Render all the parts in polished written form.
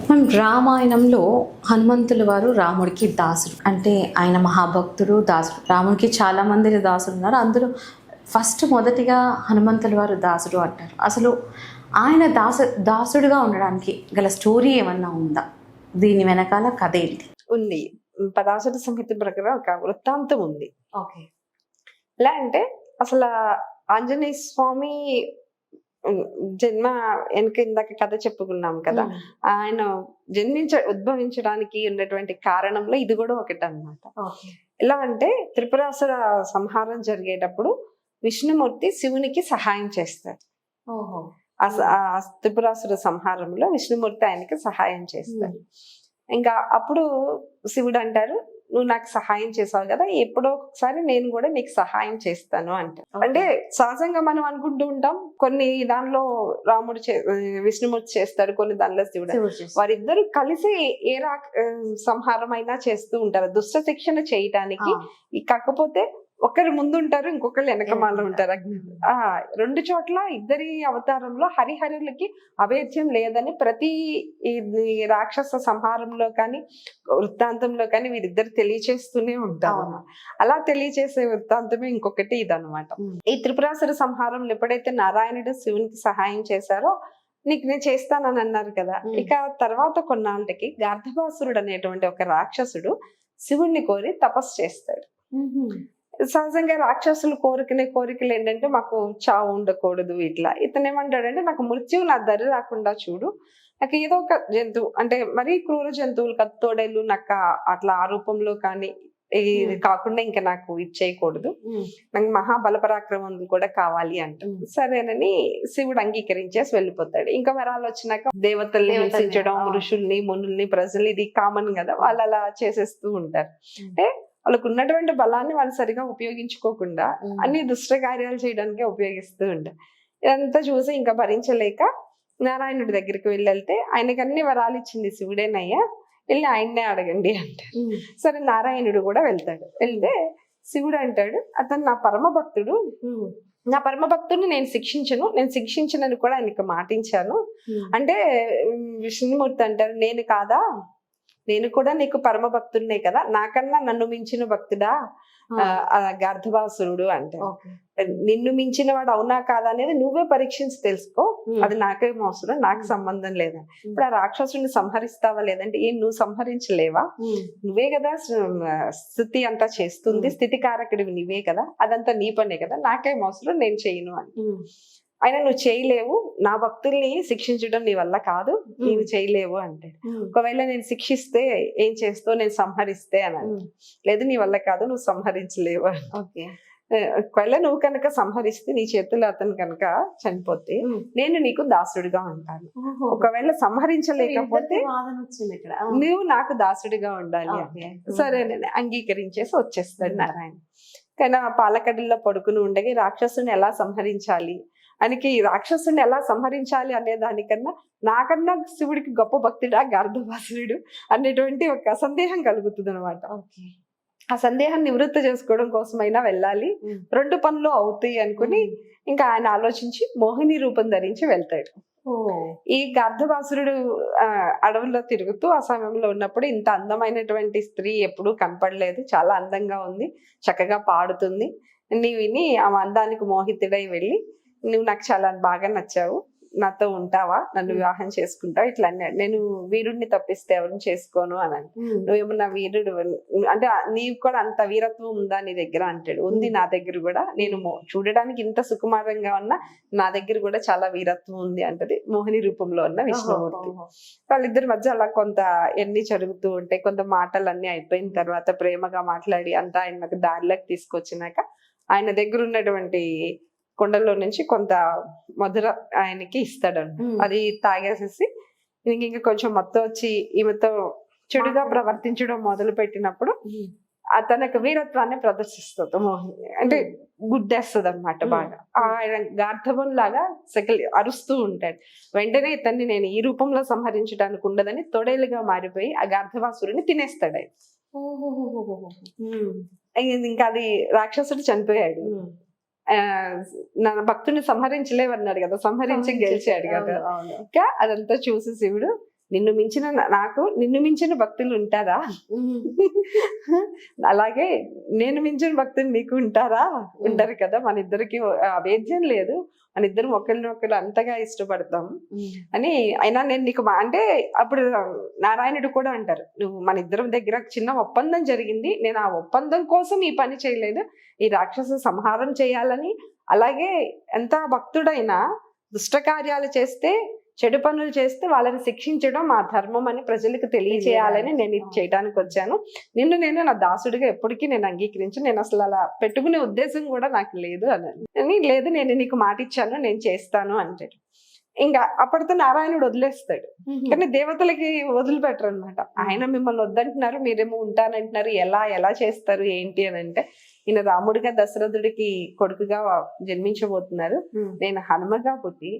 మనం రామాయణంలో హనుమంతుల వారు రాముడికి దాసుడు, అంటే ఆయన మహాభక్తుడు, దాసుడు. రాముడికి చాలా మంది దాసులు ఉన్నారు. అందులో మొదటిగా హనుమంతుల వారు దాసుడు అంటారు. అసలు ఆయన దాసుడుగా ఉండడానికి గల స్టోరీ ఏమన్నా ఉందా? దీని వెనకాల కథ ఏంటి? ఉంది. పరాశర సంహిత ప్రకారం ఒక వృత్తాంతం ఉంది. ఓకే. ఎలా అంటే అసలు ఆంజనేయ స్వామి జన్మ వెనక ఇందాక కథ చెప్పుకున్నాం కదా. ఆయన ఉద్భవించడానికి ఉన్నటువంటి కారణంలో ఇది కూడా ఒకటి అన్నమాట. ఎలా అంటే త్రిపురాసుర సంహారం జరిగేటప్పుడు విష్ణుమూర్తి శివునికి సహాయం చేస్తారు. త్రిపురాసుర సంహారంలో విష్ణుమూర్తి ఆయనకి సహాయం చేస్తారు. ఇంకా అప్పుడు శివుడు అంటారు, నువ్వు నాకు సహాయం చేసావు కదా, ఎప్పుడో ఒకసారి నేను కూడా నీకు సహాయం చేస్తాను అంటారు. అంటే సహజంగా మనం అనుకుంటూ ఉంటాం, కొన్ని దానిలో రాముడు విష్ణుమూర్తి చేస్తాడు, కొన్ని దానిలో శివుడు. వారిద్దరు కలిసి ఏ సంహారం అయినా చేస్తూ ఉంటారు దుష్ట శిక్షణ చేయటానికి. కాకపోతే ఒకరు ముందు ఉంటారు, ఇంకొకరు వెనకమాల ఉంటారు. రెండు చోట్ల ఇద్దరి అవతారంలో హరిహరులకి అభేద్యం లేదని ప్రతి రాక్షస సంహారంలో కానీ వృత్తాంతంలో కానీ వీరిద్దరు తెలియచేస్తూనే ఉంటారు. అలా తెలియచేసే వృత్తాంతమే ఇంకొకటి ఇదనమాట. ఈ త్రిపురాసుర సంహారంలో ఎప్పుడైతే నారాయణుడు శివునికి సహాయం చేశారో, నీకు నేను చేస్తానని అన్నారు కదా. ఇక తర్వాత కొన్నాళ్ళకి గార్ధబాసురుడు అనేటువంటి ఒక రాక్షసుడు శివుణ్ణి కోరి తపస్సు చేస్తాడు. సహజంగా రాక్షసులు కోరుకునే కోరికలు ఏంటంటే, మాకు చావు ఉండకూడదు ఇట్లా. ఇతను ఏమంటాడంటే, నాకు మృత్యువు నా దరి రాకుండా చూడు, నాకు ఏదో ఒక జంతువు, అంటే మరీ క్రూర జంతువులు తోడేళ్ళు నక్క అట్లా ఆ రూపంలో కానీ ఇది కాకుండా ఇంకా నాకు ఇచ్చేయకూడదు, నాకు మహాబలపరాక్రమం కూడా కావాలి అంట. సరేనని శివుడు అంగీకరించేసి వెళ్ళిపోతాడు. ఇంకా వరాలు వచ్చినాక దేవతల్ని హింసించడం, ఋషుల్ని మునుల్ని ప్రజల్ని, ఇది కామన్ కదా, వాళ్ళు అలా చేసేస్తూ ఉంటారు. అంటే వాళ్ళకు ఉన్నటువంటి బలాన్ని వాళ్ళు సరిగా ఉపయోగించుకోకుండా అన్ని దుష్ట కార్యాలు చేయడానికే ఉపయోగిస్తూ ఉంటారు. ఇదంతా చూసి ఇంకా భరించలేక నారాయణుడి దగ్గరికి వెళ్తే, ఆయనకి అన్ని వరాలు ఇచ్చింది శివుడేనయ్యా, వెళ్ళి ఆయన్నే అడగండి అంటారు. సరే నారాయణుడు కూడా వెళ్తాడు. వెళ్తే శివుడు అంటాడు, అతను నా పరమ భక్తుడు, నా పరమ భక్తుడిని నేను శిక్షించనని కూడా ఆయనకి మాటించాను. అంటే విష్ణుమూర్తి అంటారు, నేను కాదా, నేను కూడా నీకు పరమ భక్తుడినే కదా, నాకన్నా నన్ను మించిన భక్తుడా గార్ధబాసురుడు అంటే. నిన్ను మించిన వాడు అవునా కాదా అనేది నువ్వే పరీక్షించి తెలుసుకో, అది నాకేం అవసరం, నాకు సంబంధం లేదా. ఇప్పుడు ఆ రాక్షసుని సంహరిస్తావా లేదంటే, ఏం నువ్వు సంహరించలేవా, నువ్వే కదా స్థితి అంతా చేస్తుంది, స్థితి కారకుడివి నువ్వే కదా, అదంతా నీ పనే కదా, నాకేం అవసరం, నేను చేయను అని. అయినా నువ్వు చేయలేవు, నా భక్తుల్ని శిక్షించడం నీ వల్ల కాదు, నీవు చేయలేవు అంటే. ఒకవేళ నేను శిక్షిస్తే ఏం చేస్తావు, నేను సంహరిస్తే అని అంటే, లేదు నీ వల్ల కాదు, నువ్వు సంహరించలేవు. ఒకవేళ నువ్వు కనుక సంహరిస్తే, నీ చేతులు అతను కనుక చనిపోతే నేను నీకు దాసుడిగా ఉంటాను, ఒకవేళ సంహరించలేకపోతే నువ్వు నాకు దాసుడిగా ఉండాలి అంటే. సరే నేను అంగీకరించేసి వచ్చేస్తాడు నారాయణ. కానీ పాలకడల్లో పడుకుని ఉండగా రాక్షసుని ఎలా సంహరించాలి, ఆయనకి రాక్షసుని ఎలా సంహరించాలి అనే దానికన్నా నాకన్నా శివుడికి గొప్ప భక్తుడా గార్ధబాసురుడు అనేటువంటి ఒక సందేహం కలుగుతుంది అనమాట. ఆ సందేహాన్ని నివృత్తి చేసుకోవడం కోసమైనా వెళ్ళాలి, రెండు పనులు అవుతాయి అనుకుని ఇంకా ఆయన ఆలోచించి మోహిని రూపం ధరించి వెళ్తాడు. ఈ గార్ధబాసురుడు అడవుల్లో తిరుగుతూ ఆ సమయంలో ఉన్నప్పుడు ఇంత అందమైనటువంటి స్త్రీ ఎప్పుడూ కనపడలేదు, చాలా అందంగా ఉంది, చక్కగా పాడుతుంది. నీ విని ఆ అందానికి మోహితుడై వెళ్ళి, నువ్వు నాకు చాలా బాగా నచ్చావు, నాతో ఉంటావా, నన్ను వివాహం చేసుకుంటావు ఇట్లా అన్నాడు. నేను వీరుడిని తప్పిస్తే ఎవరిని చేసుకోను అని. నువ్వేమన్నా వీరుడు అంటే నీవు కూడా అంత వీరత్వం ఉందా నీ దగ్గర అంటాడు. ఉంది నా దగ్గర కూడా, నేను చూడడానికి ఇంత సుకుమారంగా ఉన్నా నా దగ్గర కూడా చాలా వీరత్వం ఉంది అంటది మోహిని రూపంలో ఉన్న విష్ణుమూర్తి. వాళ్ళిద్దరి మధ్య అలా కొంత ఎన్ని జరుగుతూ ఉంటాయి. కొంత మాటలు అన్ని అయిపోయిన తర్వాత ప్రేమగా మాట్లాడి అంతా ఆయన దారిలోకి తీసుకొచ్చినాక ఆయన దగ్గర ఉన్నటువంటి కొండల్లో నుంచి కొంత మధుర ఆయనకి ఇస్తాడు. అది తాగేసేసి ఇంకా కొంచెం మొత్తం వచ్చి ఈమెతో చెడుగా ప్రవర్తించడం మొదలు పెట్టినప్పుడు తనకు వీరత్వాన్ని ప్రదర్శిస్తుంది మోహిని. అంటే గుడ్డేస్తుంది అనమాట బాగా. ఆయన గార్ధవం లాగా అరుస్తూ ఉంటాడు. వెంటనే ఇతన్ని నేను ఈ రూపంలో సంహరించడానికి ఉండదని తొడేలుగా మారిపోయి ఆ గార్ధవాసురుని తినేస్తాడు ఆయన. ఇంకా అది రాక్షసుడు చనిపోయాడు. నా భక్తుని సంహరించలేవన్నాడు కదా, సంహరించి గెలిచాడు కదా. ఇంకా అదంతా చూసి శివుడు నిన్ను మించిన నిన్ను మించిన భక్తులు ఉంటారా? అలాగే నేను మించిన భక్తులు నీకు ఉంటారా? ఉండరు కదా. మన ఇద్దరికి అభేద్యం లేదు, మన ఇద్దరం ఒకరినొకరు అంతగా ఇష్టపడతాం అని. అయినా నేను నీకు అంటే అప్పుడు నారాయణుడు కూడా అంటారు, నువ్వు మన ఇద్దరం దగ్గర చిన్న ఒప్పందం జరిగింది, నేను ఆ ఒప్పందం కోసం ఈ పని చేయలేదు, ఈ రాక్షస సంహారం చేయాలని. అలాగే ఎంత భక్తుడైనా దుష్ట కార్యాలు చేస్తే, చెడు పనులు చేస్తే వాళ్ళని శిక్షించడం మా ధర్మం అని ప్రజలకు తెలియచేయాలని నేను ఇది చేయడానికి వచ్చాను. నేను నా దాసుడిగా ఎప్పటికీ నేను అంగీకరించు, నేను అసలు అలా పెట్టుకునే ఉద్దేశం కూడా నాకు లేదు అని. లేదు, నేను నీకు మాట ఇచ్చాను, నేను చేస్తాను అంటాడు. ఇంకా అప్పటితో నారాయణుడు వదిలేస్తాడు. కానీ దేవతలకి వదిలిపెట్టరు అనమాట. ఆయన మిమ్మల్ని వద్దంటున్నారు, మీరేమో ఉంటానంటున్నారు, ఎలా చేస్తారు ఏంటి అని అంటే, ఈయన రాముడిగా దశరథుడికి కొడుకుగా జన్మించబోతున్నారు, నేను హనుమగా పుట్టి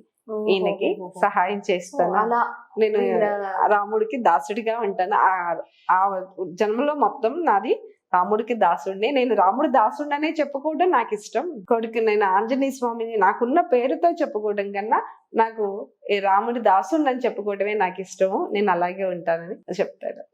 ఈయనకి సహాయం చేస్తాను, నేను రాముడికి దాసుడిగా ఉంటాను, ఆ జన్మలో మొత్తం నాది రాముడికి దాసుడిని, నేను రాముడి దాసుడిని అనే చెప్పుకోవడం నాకు ఇష్టం. కొడుకు నేను ఆంజనేయ స్వామిని నాకున్న పేరుతో చెప్పుకోవడం కన్నా నాకు రాముడి దాసుడిని అని చెప్పుకోవడమే నాకు ఇష్టము, నేను అలాగే ఉంటానని చెప్తాడు.